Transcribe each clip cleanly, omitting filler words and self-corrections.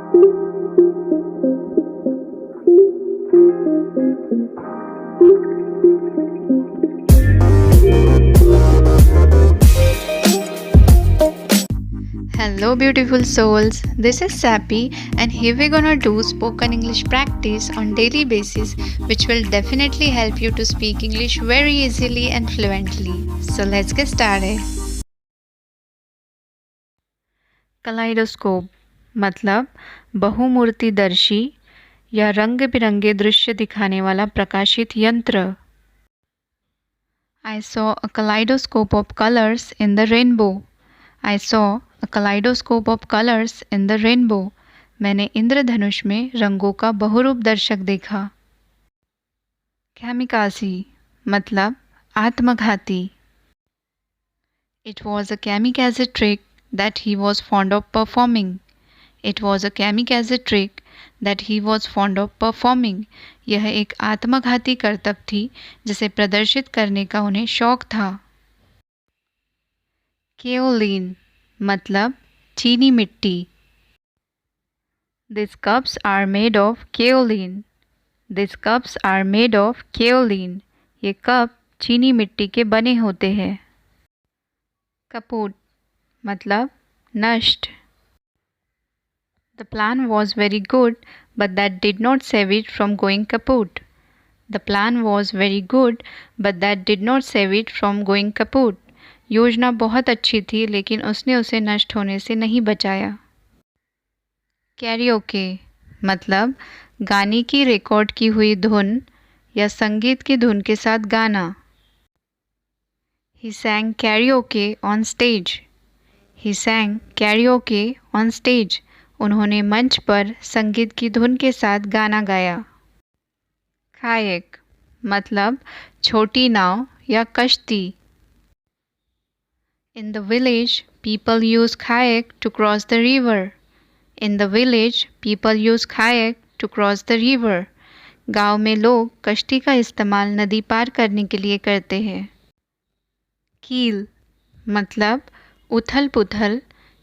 Hello, beautiful souls. This is Sappy, and here we're gonna do spoken English practice on daily basis, which will definitely help you to speak English very easily and fluently. So let's get started. Kaleidoscope मतलब बहुमूर्तिदर्शी या रंग बिरंगे दृश्य दिखाने वाला प्रकाशित यंत्र. I saw a kaleidoscope of colors in the rainbow. I saw a kaleidoscope of colors in the rainbow. मैंने इंद्रधनुष में रंगों का बहुरूप दर्शक देखा. कैमिकाजी मतलब आत्मघाती. It was a kamikaze trick that he was fond of performing. It was a kamikaze trick that he was fond of performing. यह एक आत्मघाती करतब थी जिसे प्रदर्शित करने का उन्हें शौक था. केओलिन मतलब चीनी मिट्टी. These cups are made of kaolin. These cups are made of kaolin. ये कप चीनी मिट्टी के बने होते हैं. कपूट मतलब नष्ट. The plan was very good, but that did not save it from going kaput. The plan was very good, but that did not save it from going kaput. योजना बहुत अच्छी थी लेकिन उसने उसे नष्ट होने से नहीं बचाया. कैरियोके मतलब गाने की रिकॉर्ड की हुई धुन या संगीत की धुन के साथ गाना. He sang karaoke on stage. He sang karaoke on stage. उन्होंने मंच पर संगीत की धुन के साथ गाना गाया. कायक मतलब छोटी नाव या कश्ती. In the village, people use kayak to cross the river. In the village, people use kayak to cross the river. गांव में लोग कश्ती का इस्तेमाल नदी पार करने के लिए करते हैं. कील मतलब उथल पुथल,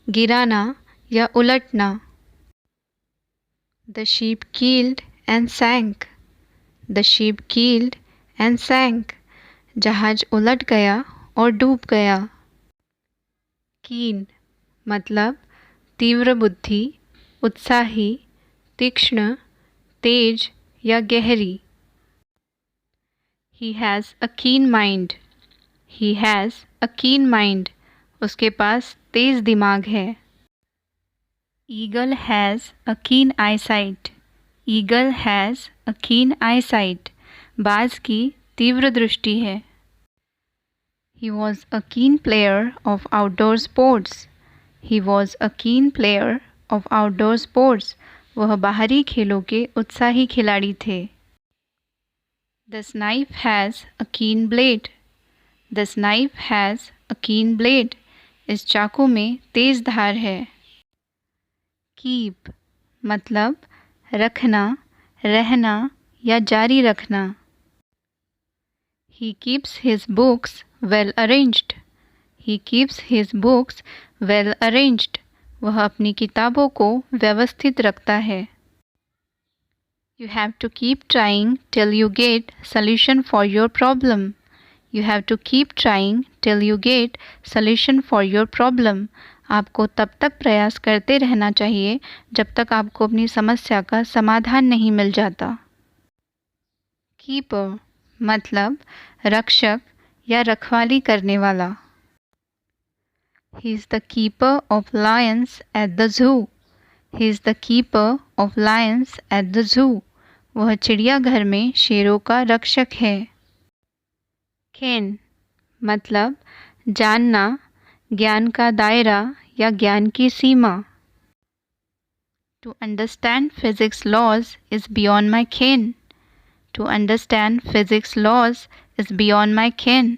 गिराना या उलटना. The ship keeled and sank. The ship keeled and sank. जहाज उलट गया और डूब गया. कीन मतलब तीव्र बुद्धि, उत्साही, तीक्ष्ण, तेज या गहरी. He has a keen mind. He has a keen mind. उसके पास तेज दिमाग है. Eagle has a keen eyesight. Eagle has a keen eyesight. बाज की तीव्र दृष्टि है. He was a keen player of outdoor sports. He was a keen player of outdoor sports. वह बाहरी खेलों के उत्साही खिलाड़ी थे. The knife has a keen blade. The knife has a keen blade. इस चाकू में तेज धार है. Keep मतलब रखना, रहना या जारी रखना. He keeps his books well arranged. He keeps his books well arranged. वह अपनी किताबों को व्यवस्थित रखता है. You have to keep trying till you get solution for your problem. You have to keep trying till you get solution for your problem. आपको तब तक प्रयास करते रहना चाहिए जब तक आपको अपनी समस्या का समाधान नहीं मिल जाता. कीपर मतलब रक्षक या रखवाली करने वाला. He is the keeper of lions at the zoo. He is the keeper of lions at the zoo. वह चिड़ियाघर में शेरों का रक्षक है. Ken मतलब जानना, ज्ञान का दायरा या ज्ञान की सीमा. To understand physics laws is beyond my ken. To understand physics laws is beyond my ken.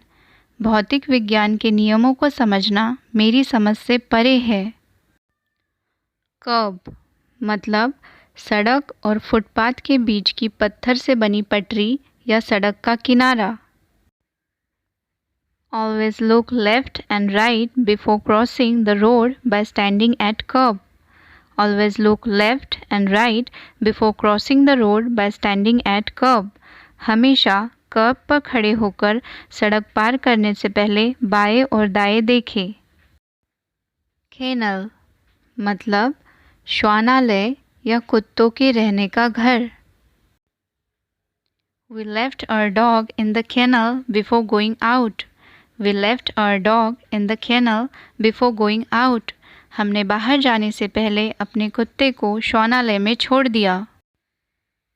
भौतिक विज्ञान के नियमों को समझना मेरी समझ से परे है. कर्ब मतलब सड़क और फुटपाथ के बीच की पत्थर से बनी पटरी या सड़क का किनारा. Always look left and right before crossing the road by standing at curb. Always look left and right before crossing the road by standing at curb. हमेशा कर्ब पर खड़े होकर सड़क पार करने से पहले बाएं और दाएं देखें। Kennel मतलब श्वानालय या कुत्तों के रहने का घर। We left our dog in the kennel before going out. We left our dog in the kennel before going out. हमने बाहर जाने से पहले अपने कुत्ते को श्वानालय में छोड़ दिया।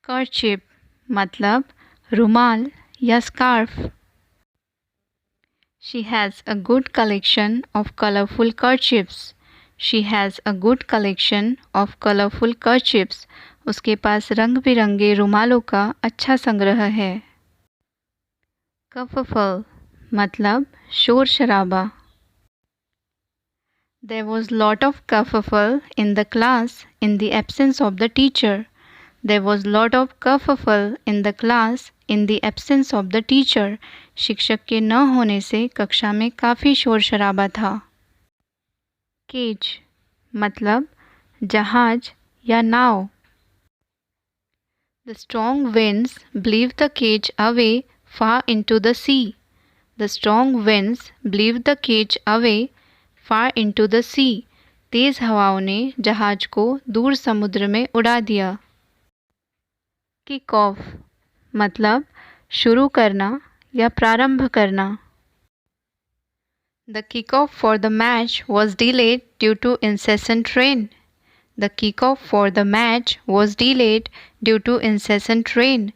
Kerchief मतलब रुमाल या scarf. She has a good collection of colorful kerchiefs. She has a good collection of colorful kerchiefs. उसके पास रंग बिरंगे रुमालों का अच्छा संग्रह है। Kerfuffle मतलब शोर शराबा। There was lot of kerfuffle in the class in the absence of the teacher. There was lot of kerfuffle in the class in the absence of the teacher. शिक्षक के न होने से कक्षा में काफ़ी शोर शराबा था। Cage मतलब जहाज या नाव। The strong winds blew the cage away far into the sea. The strong winds blew the cage away far into the sea. तेज़ हवाओं ने जहाज को दूर समुद्र में उड़ा दिया। Kick off मतलब शुरू करना या प्रारंभ करना। The kickoff for the match was delayed due to incessant rain. The kickoff for the match was delayed due to incessant rain.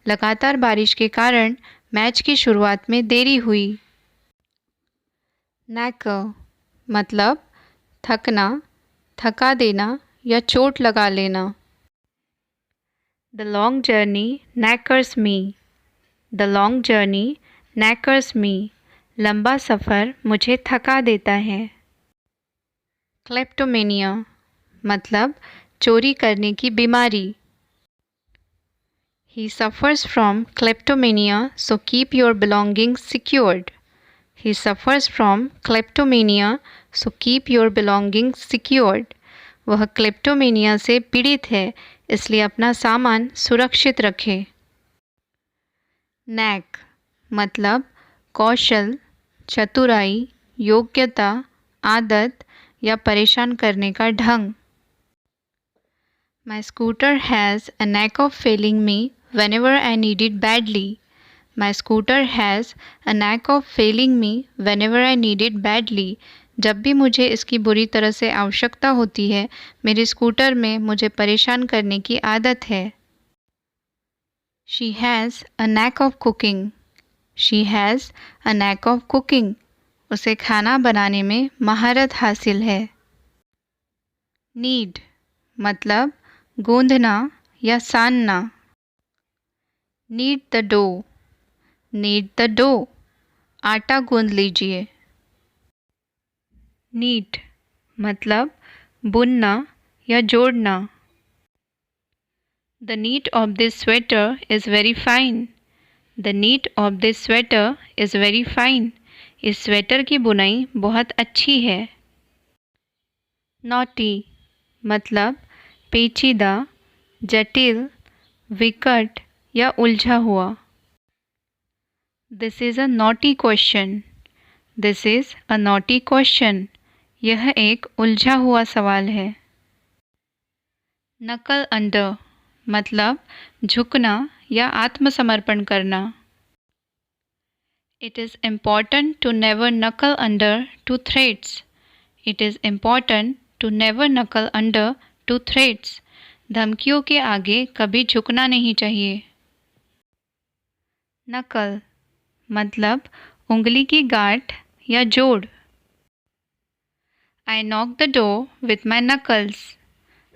लगातार बारिश के कारण मैच की शुरुआत में देरी हुई। Knacker मतलब थकना, थका देना या चोट लगा लेना। The long journey knackers me. The long journey knackers me. लंबा सफ़र मुझे थका देता है। Kleptomania मतलब चोरी करने की बीमारी। He suffers from kleptomania, so keep your belongings secured. He suffers from kleptomania, so keep your belongings secured. वह क्लेप्टोमेनिया से पीड़ित है, इसलिए अपना सामान सुरक्षित रखें। Knack मतलब कौशल, चतुराई, योग्यता, आदत या परेशान करने का ढंग। My scooter has a knack of failing me whenever I need it badly. My scooter has a knack of failing me whenever I need it badly. जब भी मुझे इसकी बुरी तरह से आवश्यकता होती है, मेरे स्कूटर में मुझे परेशान करने की आदत है। She has a knack of cooking. She has a knack of cooking. उसे खाना बनाने में महारत हासिल है। Knead मतलब गूंदना या सानना। Knead the dough. Knead the dough. आटा गूंद लीजिए। Neat मतलब बुनना या जोड़ना। The knit of this sweater is very fine. The knit of this sweater is very fine. इस स्वेटर की बुनाई बहुत अच्छी है। Naughty मतलब पेचीदा, जटिल, विकट या उलझा हुआ। This is a naughty question. This is a naughty question. यह एक उलझा हुआ सवाल है। Knuckle under मतलब झुकना या आत्मसमर्पण करना। It is important to never knuckle under to threats. It is important to never knuckle under to threats. धमकियों के आगे कभी झुकना नहीं चाहिए। Knuckle मतलब उंगली की गांठ या जोड़। I knock the door with my knuckles.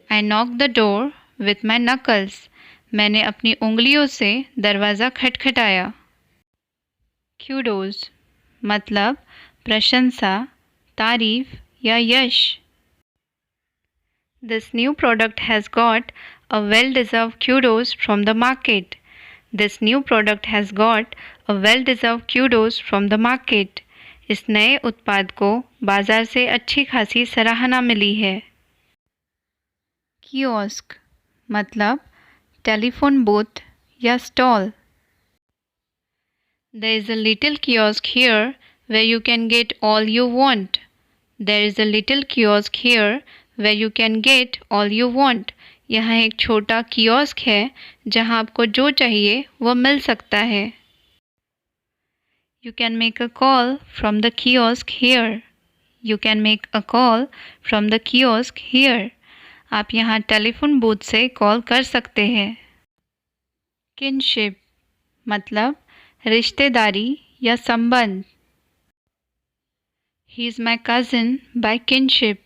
I knock the door with my knuckles. मैंने अपनी उंगलियों से दरवाज़ा खटखटाया। Kudos मतलब प्रशंसा, तारीफ या यश। This new product has got a well-deserved kudos from the market. This new product has got a well-deserved kudos from the market. इस नए उत्पाद को बाज़ार से अच्छी खासी सराहना मिली है। कियोस्क मतलब टेलीफोन बूथ या stall. There is a little kiosk here where you can get all you want. There is a little kiosk here where you can get all you want. यहाँ एक छोटा कियोस्क है जहाँ आपको जो चाहिए वो मिल सकता है। You can make a call from the kiosk here. You can make a call from the kiosk here. आप यहाँ टेलीफोन बूथ से कॉल कर सकते हैं। किनशिप मतलब रिश्तेदारी या संबंध। He is my cousin by kinship.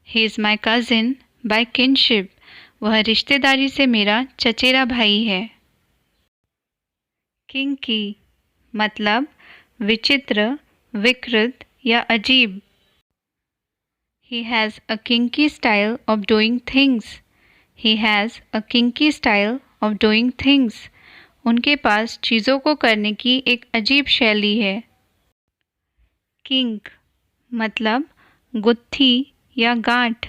He is my cousin by kinship. वह रिश्तेदारी से मेरा चचेरा भाई है। किंकी मतलब विचित्र, विकृत या अजीब। He has a kinky style of doing things. He has a kinky style of doing things. उनके पास चीज़ों को करने की एक अजीब शैली है। किंक मतलब गुत्थी या गांठ।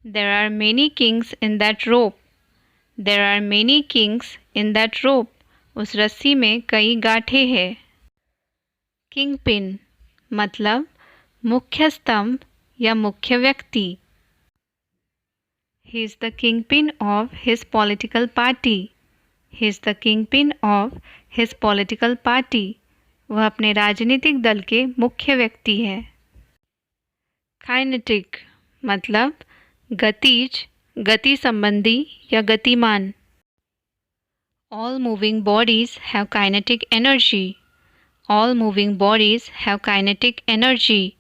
There are many kinks in that rope. There are many kinks in that rope. उस रस्सी में कई गांठें हैं। किंगपिन मतलब मुख्य स्तंभ या मुख्य व्यक्ति। He is the kingpin of his political party. He is the kingpin of his political party. वह अपने राजनीतिक दल के मुख्य व्यक्ति है। काइनेटिक मतलब गतिज, गति संबंधी या गतिमान। All moving bodies have kinetic energy. All moving bodies have kinetic energy.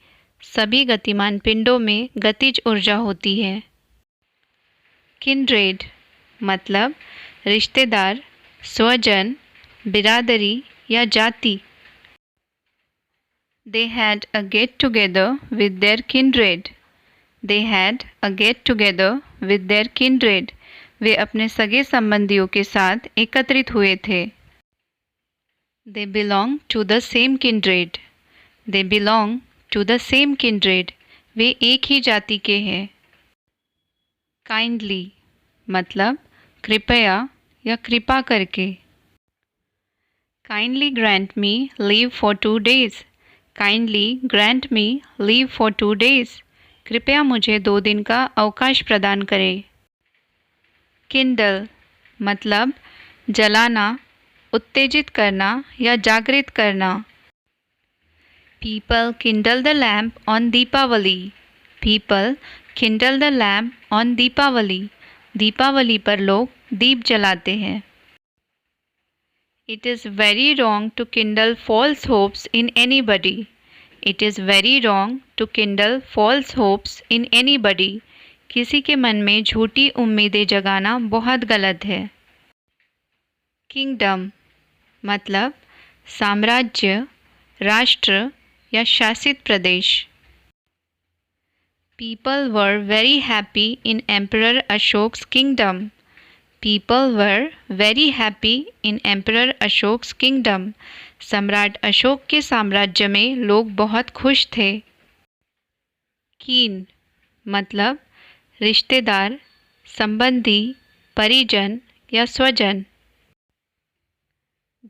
सभी गतिमान पिंडों में गतिज ऊर्जा होती है। किंड्रेड मतलब रिश्तेदार, स्वजन, बिरादरी या जाति। They had a get together with their kindred. They had a get together with their kindred. वे अपने सगे संबंधियों के साथ एकत्रित हुए थे। They belong to the same kindred. They belong to the same kindred. वे एक ही जाति के हैं। Kindly मतलब कृपया या कृपा करके। Kindly grant me leave for 2 days. Kindly grant me leave for 2 days. कृपया मुझे 2 दिन का अवकाश प्रदान करें। Kindle मतलब जलाना, उत्तेजित करना या जागृत करना। People kindle the lamp on Deepavali. People kindle the lamp on Deepavali. Deepawali पर लोग दीप जलाते हैं। It is very wrong to kindle false hopes in anybody. It is very wrong to kindle false hopes in anybody. किसी के मन में झूठी उम्मीदें जगाना बहुत गलत है। Kingdom मतलब साम्राज्य, राष्ट्र या शासित प्रदेश। People were very happy in Emperor Ashok's kingdom. People were very happy in Emperor Ashok's kingdom. सम्राट अशोक के साम्राज्य में लोग बहुत खुश थे। कीन मतलब रिश्तेदार, संबंधी, परिजन या स्वजन।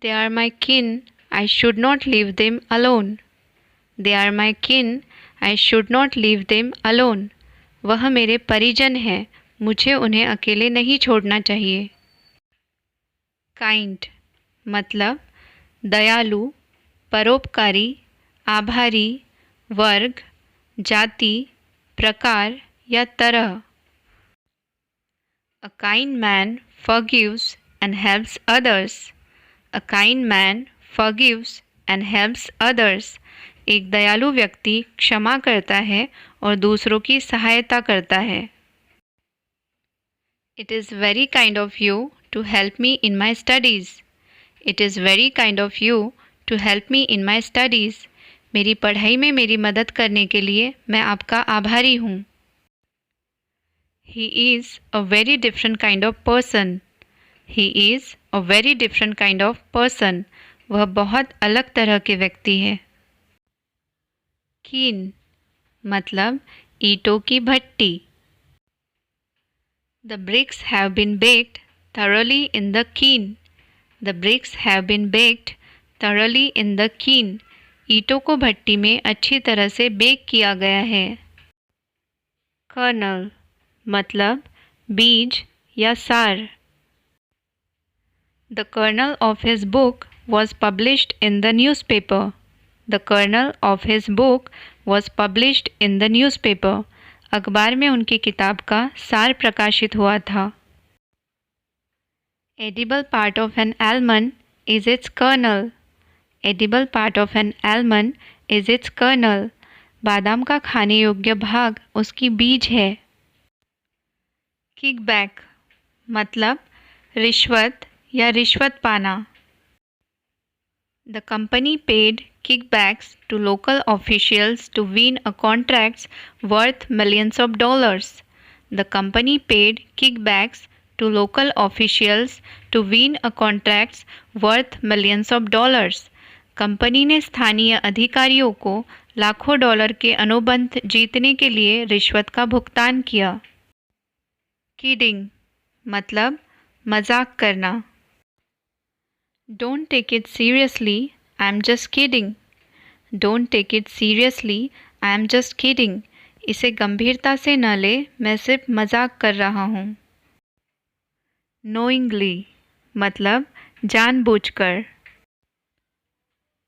They are my kin. I should not leave them alone. They are my kin. I should not leave them alone. वह मेरे परिजन हैं, मुझे उन्हें अकेले नहीं छोड़ना चाहिए। काइंड मतलब दयालु, परोपकारी, आभारी, वर्ग, जाति, प्रकार या तरह। A kind man forgives and helps others. A kind man forgives and helps others. एक दयालु व्यक्ति क्षमा करता है और दूसरों की सहायता करता है। It is very kind of you to help me in my studies. It is very kind of you to help me in my studies. मेरी पढ़ाई में मेरी मदद करने के लिए मैं आपका आभारी हूँ। He is a very different kind of person. He is a very different kind of person. वह बहुत अलग तरह के व्यक्ति है। कीन मतलब ईंटों की भट्टी। The bricks have been baked thoroughly in the kiln. The bricks have been baked thoroughly in the kiln. ईंटों को भट्टी में अच्छी तरह से बेक किया गया है। कर्नल मतलब बीज या सार। The kernel of his book was published in the newspaper. The kernel of his book was published in the newspaper. अखबार में उनकी किताब का सार प्रकाशित हुआ था। Edible part of an almond is its kernel. Edible part of an almond is its kernel. बादाम का खाने योग्य भाग उसकी बीज है। किकबैक मतलब रिश्वत या रिश्वत पाना। The company paid kickbacks to local officials to win a contracts worth millions of dollars. The company paid kickbacks to local officials to win a contracts worth millions of dollars. Company ने स्थानीय अधिकारियों को लाखों dollar के अनुबंध जीतने के लिए रिश्वत का भुगतान किया। किडिंग मतलब मजाक करना। Don't take it seriously, I'm just kidding. Don't take it seriously, I'm just kidding. इसे गंभीरता से न ले, मैं सिर्फ मजाक कर रहा हूँ। Knowingly मतलब जानबूझकर।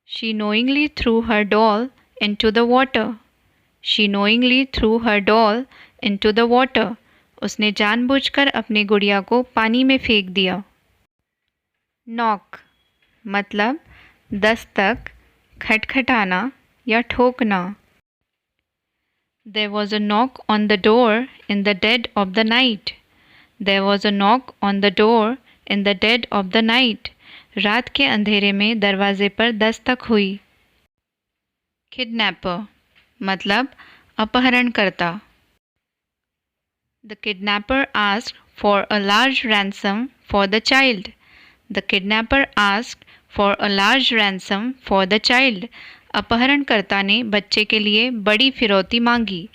She knowingly threw her doll into the water. She knowingly threw her doll into the water. उसने जानबूझकर अपनी गुड़िया को पानी में फेंक दिया। Knock मतलब दस्तक, खटखटाना या ठोकना। There was a knock on the door in the dead of the night. There was a knock on the door in the dead of the night. रात के अंधेरे में दरवाजे पर दस्तक हुई। Kidnapper मतलब अपहरणकर्ता। The kidnapper asked for a large ransom for the child. The kidnapper asked for a large ransom for the child. अपहरणकर्ता ने बच्चे के लिए बड़ी फिरौती मांगी।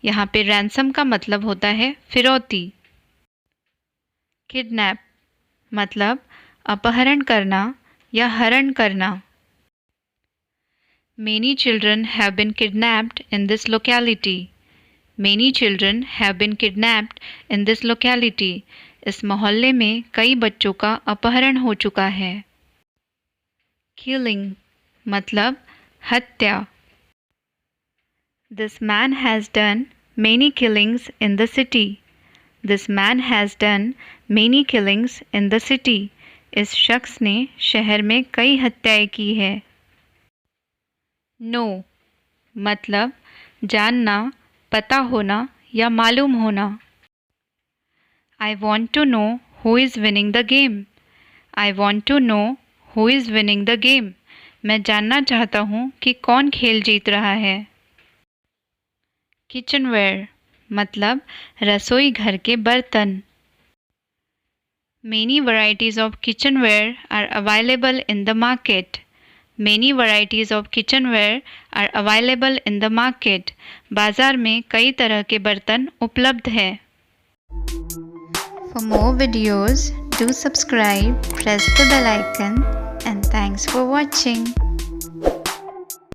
यहाँ पे रैंसम का मतलब होता है फिरौती। किडनैप मतलब अपहरण करना या हरण करना। Many children have been kidnapped in this locality. Many children have been kidnapped in this locality. इस मोहल्ले में कई बच्चों का अपहरण हो चुका है। Killing मतलब हत्या। This man has done many killings in the city. This man has done many killings in the city. इस शख्स ने शहर में कई हत्याएं की है। Know मतलब जानना, पता होना या मालूम होना। I want to know who is winning the game. I want to know who is winning the game. मैं जानना चाहता हूँ कि कौन खेल जीत रहा है। Kitchenware मतलब रसोई घर के बर्तन। Many varieties of kitchenware are available in the market. Many varieties of kitchenware are available in the market. बाजार में कई तरह के बर्तन उपलब्ध है। For more videos, do subscribe, press the bell icon, and thanks for watching.